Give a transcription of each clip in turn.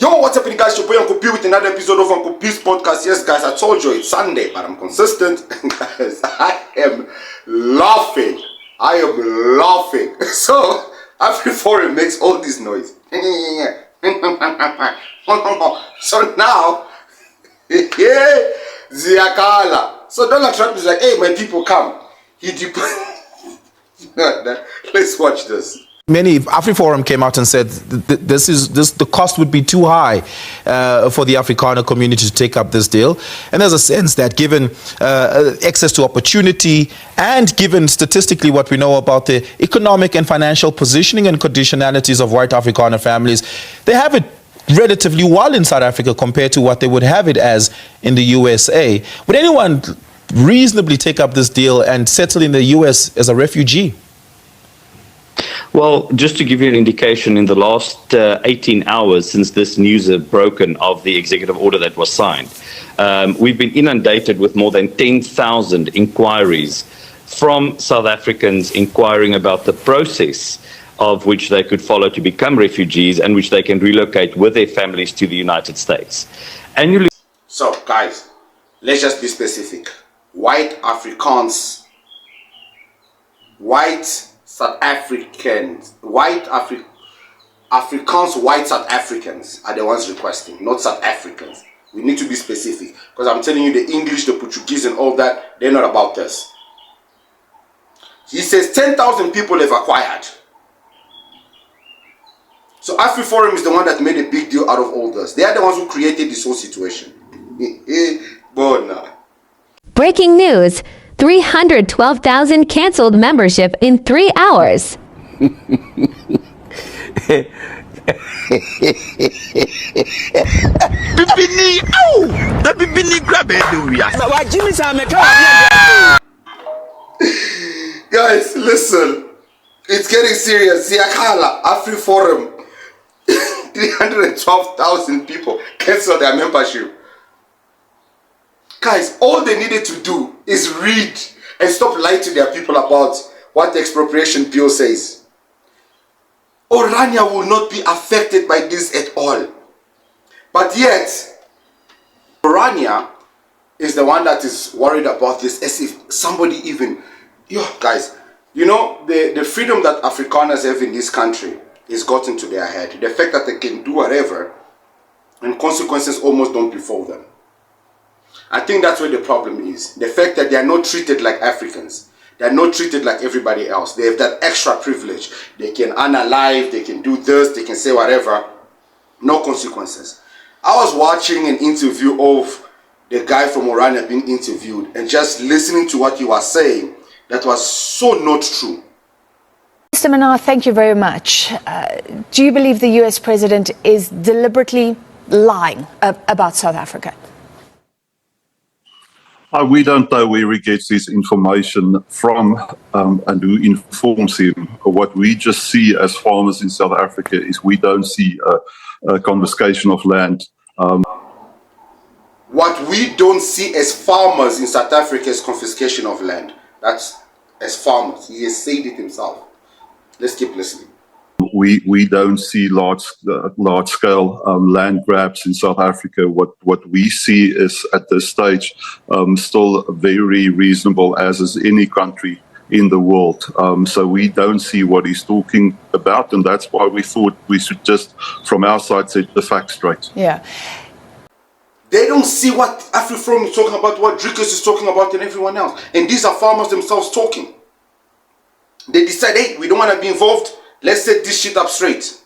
Yo, what's happening, guys? Your boy Uncle P with another episode of Uncle P's podcast. Yes, guys, I told you it's Sunday, but I'm consistent. Guys, I am laughing. So, AfriForum makes all this noise. So now, Ziakala. So Donald Trump is like, hey, my people, come. Let's watch this. Many AfriForum came out and said the cost would be too high for the Afrikaner community to take up this deal. And there's a sense that given access to opportunity and given statistically what we know about the economic and financial positioning and conditionalities of white Afrikaner families, they have it relatively well in South Africa compared to what they would have it as in the USA. Would anyone reasonably take up this deal and settle in the US as a refugee? Well, just to give you an indication, in the last 18 hours since this news has broken of the executive order that was signed, we've been inundated with more than 10,000 inquiries from South Africans inquiring about the process of which they could follow to become refugees and which they can relocate with their families to the United States. Annually. So, guys, let's just be specific. White Afrikaans, white South Africans, Afrikaans, white South Africans are the ones requesting, not South Africans. We need to be specific because I'm telling you, the English, the Portuguese, and all that, they're not about this. He says 10,000 people have acquired. So AfriForum is the one that made a big deal out of all this. They are the ones who created this whole situation. Breaking news. 312,000 canceled membership in 3 hours. Guys, listen. It's getting serious. Ziakala, AfriForum. 312,000 people canceled their membership. Guys, all they needed to do is read and stop lying to their people about what the expropriation bill says. Orania will not be affected by this at all. But yet, Orania is the one that is worried about this as if somebody even... guys, you know, the freedom that Afrikaners have in this country is gotten to their head. The fact that they can do whatever and consequences almost don't befall them. I think that's where the problem is. The fact that they are not treated like Africans. They are not treated like everybody else. They have that extra privilege. They can unalive, they can do this, they can say whatever. No consequences. I was watching an interview of the guy from Orania being interviewed and just listening to what he was saying, that was so not true. Mr. Manar, thank you very much. Do you believe the US president is deliberately lying about South Africa? We don't know where he gets this information from and who informs him. What we just see as farmers in South Africa is we don't see a confiscation of land. What we don't see as farmers in South Africa is confiscation of land. That's as farmers. He has said it himself. Let's keep listening. We don't see large scale land grabs in South Africa. What we see is at this stage still very reasonable, as is any country in the world. So we don't see what he's talking about, and that's why we thought we should just, from our side, set the facts straight. Yeah. They don't see what AfriForum is talking about, what Drickers is talking about, and everyone else. And these are farmers themselves talking. They decide, hey, we don't want to be involved. Let's set this shit up straight.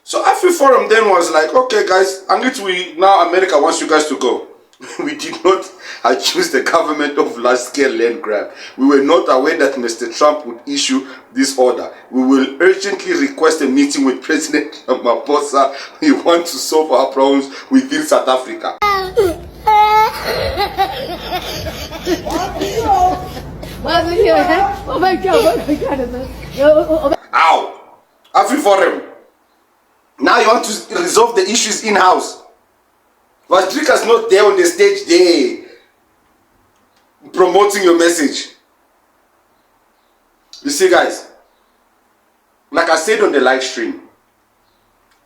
So AfriForum then was like, okay guys, unless now America wants you guys to go. We did not accuse the government of large-scale land grab. We were not aware that Mr. Trump would issue this order. We will urgently request a meeting with President Ramaphosa. We want to solve our problems within South Africa. Oh my God, Ow! AfriForum. Now you want to resolve the issues in-house. Was Drickers not there on the stage there promoting your message? You see, guys, like I said on the live stream,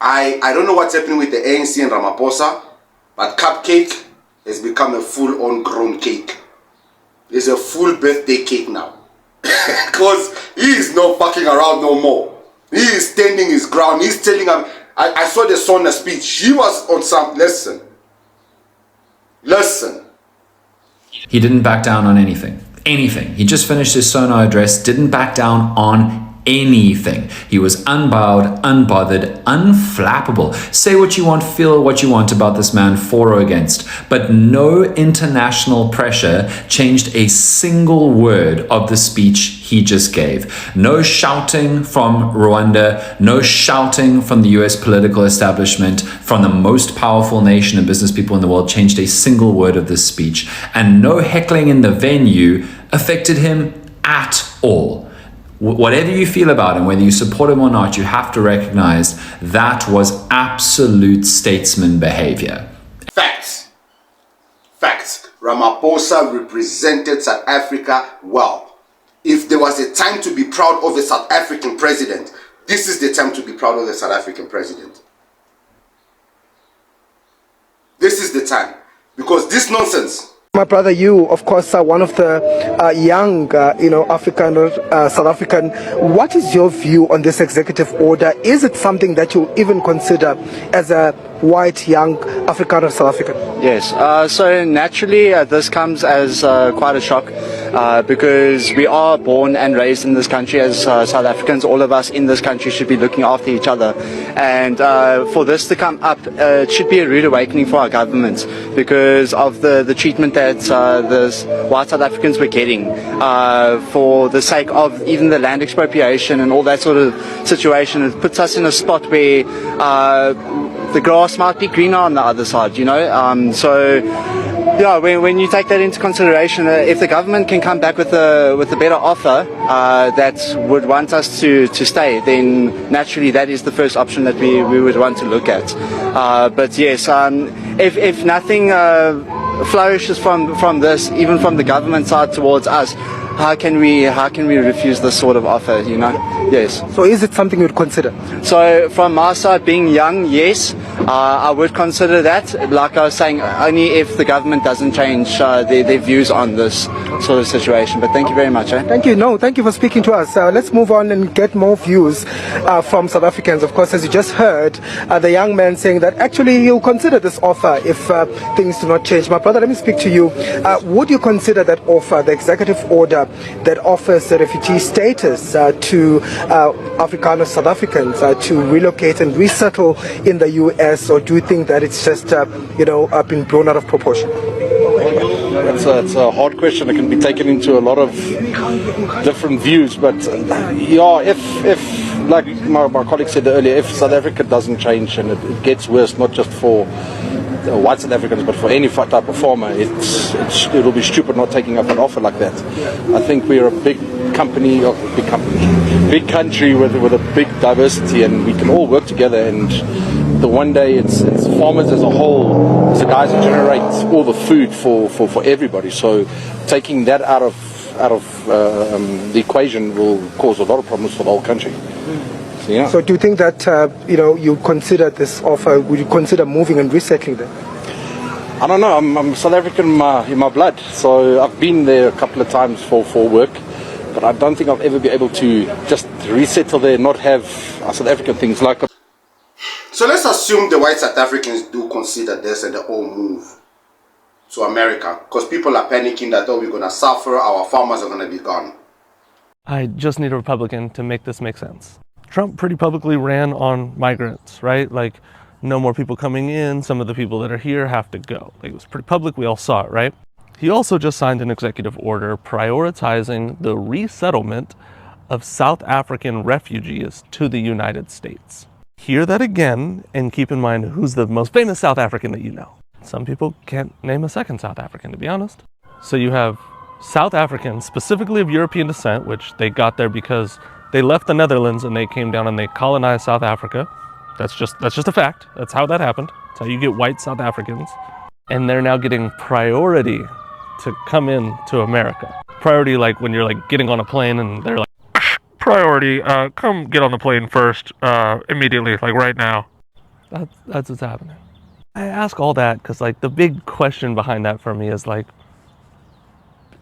I don't know what's happening with the ANC and Ramaphosa, but Cupcake has become a full-on grown cake. It's a full birthday cake now. Because he is not fucking around no more. He is standing his ground. He's telling him. I saw the Sona speech. He was on some. Listen. He didn't back down on anything. He just finished his Sona address, didn't back down on anything. He was unbowed, unbothered, unflappable. Say what you want, feel what you want about this man, for or against, but no international pressure changed a single word of the speech he just gave. No shouting from Rwanda, no shouting from the US political establishment, from the most powerful nation and business people in the world changed a single word of this speech. And no heckling in the venue affected him at all. Whatever you feel about him, whether you support him or not, you have to recognize that was absolute statesman behavior. Facts. Ramaphosa represented South Africa well. If there was a time to be proud of a South African president, this is the time to be proud of the South African president. This is the time. Because this nonsense. My brother, you, of course, are one of the young, African, South African. What is your view on this executive order? Is it something that you even consider as a white, young Afrikaner South African? Yes, so naturally this comes as quite a shock because we are born and raised in this country as South Africans. All of us in this country should be looking after each other, and for this to come up, it should be a rude awakening for our government because of the treatment that the white South Africans were getting for the sake of even the land expropriation and all that sort of situation. It puts us in a spot where the grass might be greener on the other side, so yeah, when you take that into consideration, if the government can come back with a better offer that would want us to stay, then naturally that is the first option that we would want to look at. But yes, if nothing flourishes from this, even from the government side towards us, how can we refuse this sort of offer, Yes. So is it something you'd consider? So from my side, being young, yes, I would consider that. Like I was saying, only if the government doesn't change their views on this sort of situation. But thank you very much. Thank you. No, thank you for speaking to us. Let's move on and get more views from South Africans. Of course, as you just heard, the young man saying that actually he'll consider this offer if things do not change. My brother, let me speak to you. Would you consider that offer, the executive order that offers the refugee status to Afrikaner South Africans to relocate and resettle in the US, or do you think that it's just been blown out of proportion? It's a hard question. It can be taken into a lot of different views, but yeah, if like my colleague said earlier, if South Africa doesn't change and it gets worse, not just for white South Africans, but for any type of farmer, it'll be stupid not taking up an offer like that. I think we're a big country with a big diversity, and we can all work together. And the one day it's farmers as a whole, it's the guys who generate all the food for everybody. So taking that out of the equation will cause a lot of problems for the whole country. Yeah. So do you think that you consider this offer? Would you consider moving and resettling them? I don't know. I'm South African in my blood, so I've been there a couple of times for work, but I don't think I'll ever be able to just resettle there, not have South African things like. So let's assume the white South Africans do consider this and the whole move to America, because people are panicking that we're gonna suffer, our farmers are gonna be gone. I just need a Republican to make this make sense. Trump pretty publicly ran on migrants, right? Like, no more people coming in. Some of the people that are here have to go. Like, it was pretty public. We all saw it, right? He also just signed an executive order prioritizing the resettlement of South African refugees to the United States. Hear that again and keep in mind who's the most famous South African that you know. Some people can't name a second South African, to be honest. So you have South Africans, specifically of European descent, which they got there because they left the Netherlands and they came down and they colonized South Africa. That's just a fact. That's how that happened. That's how you get white South Africans. And they're now getting priority to come in to America. Priority, like when you're like getting on a plane and they're like, priority, come get on the plane first, immediately, like right now. That's what's happening. I ask all that because, like, the big question behind that for me is, like,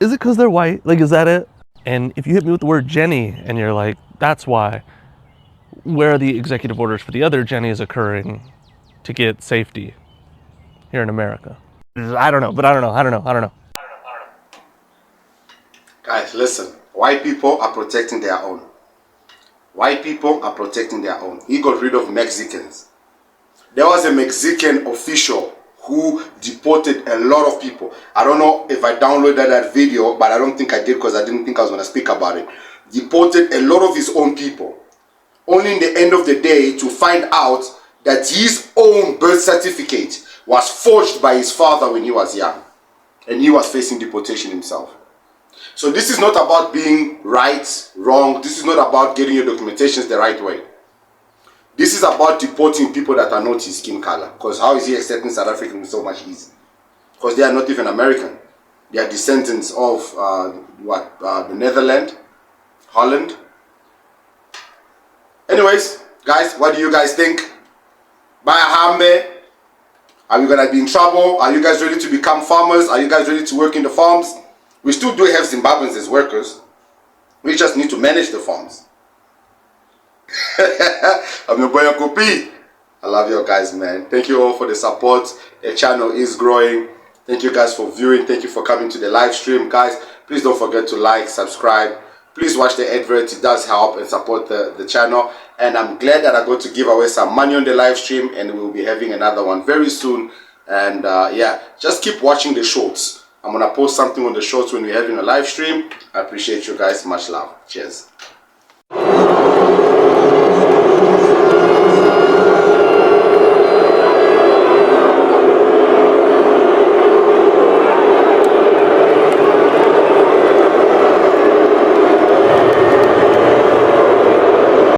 is it because they're white? Like, is that it? And if you hit me with the word Jenny and you're like, that's why, where are the executive orders for the other Jennies occurring to get safety here in America? I don't know, but I don't know. Guys, listen. White people are protecting their own. White people are protecting their own. He got rid of Mexicans. There was a Mexican official who deported a lot of people. I don't know if I downloaded that video, but I don't think I did because I didn't think I was going to speak about it. Deported a lot of his own people. Only in the end of the day to find out that his own birth certificate was forged by his father when he was young. And he was facing deportation himself. So this is not about being right, wrong. This is not about getting your documentations the right way. This is about deporting people that are not his skin color. Because how is he accepting South Africans so much easy? Because they are not even American. They are descendants of the Netherlands, Holland. Anyways, guys, what do you guys think? Bayahambe, are we gonna be in trouble? Are you guys ready to become farmers? Are you guys ready to work in the farms? We still do have Zimbabweans as workers. We just need to manage the farms. I'm your boy Kopi. I love you guys, man. Thank you all for the support. The channel is growing. Thank you guys for viewing. Thank you for coming to the live stream. Guys, please don't forget to like, subscribe. Please watch the advert. It does help and support the channel. And I'm glad that I got to give away some money on the live stream. And we'll be having another one very soon. And yeah, just keep watching the shorts. I'm going to post something on the shorts when we're having a live stream. I appreciate you guys. Much love. Cheers.